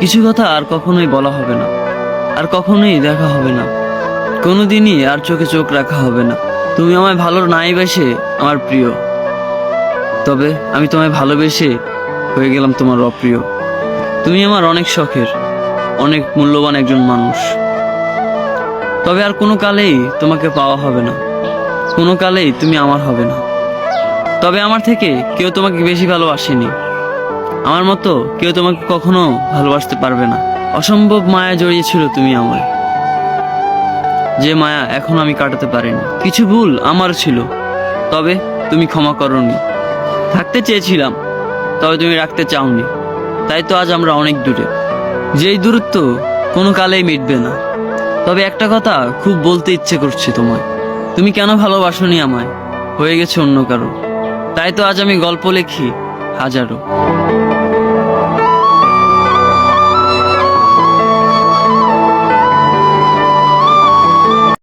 কিছু কথা আর কখনোই বলা হবে না, আর কখনোই দেখা হবে না, কোনোদিনই আর চোখে চোখ রাখা হবে না। তুমি আমায় ভালো নাই বেসে আমার প্রিয়, তবে আমি তোমায় ভালোবেসে হয়ে গেলাম তোমার অপ্রিয়। তুমি আমার অনেক শখের, অনেক মূল্যবান একজন মানুষ, তবে আর কোনো কালেই তোমাকে পাওয়া হবে না, কোনো কালেই তুমি আমার হবে না। তবে আমার থেকে কেউ তোমাকে বেশি ভালোবাসেনি, আমার মতো কেউ তোমাকে কখনো ভালোবাসতে পারবে না। অসম্ভব মায়া জড়িয়েছিল তুমি আমায়, যে মায়া এখন আমি কাটাতে পারিনি। কিছু ভুল আমার ছিল, তবে তুমি ক্ষমা করনি। থাকতে চেয়েছিলাম, তবে তুমি রাখতে চাওনি। তাই তো আজ আমরা অনেক দূরে, যেই দূরত্ব কোনো কালেই মিটবে না। তবে একটা কথা খুব বলতে ইচ্ছে করছে তোমায়, তুমি কেন ভালোবাসোনি আমায়, হয়ে গেছে অন্য কারো। তাই তো আজ আমি গল্প লিখি হাজারো।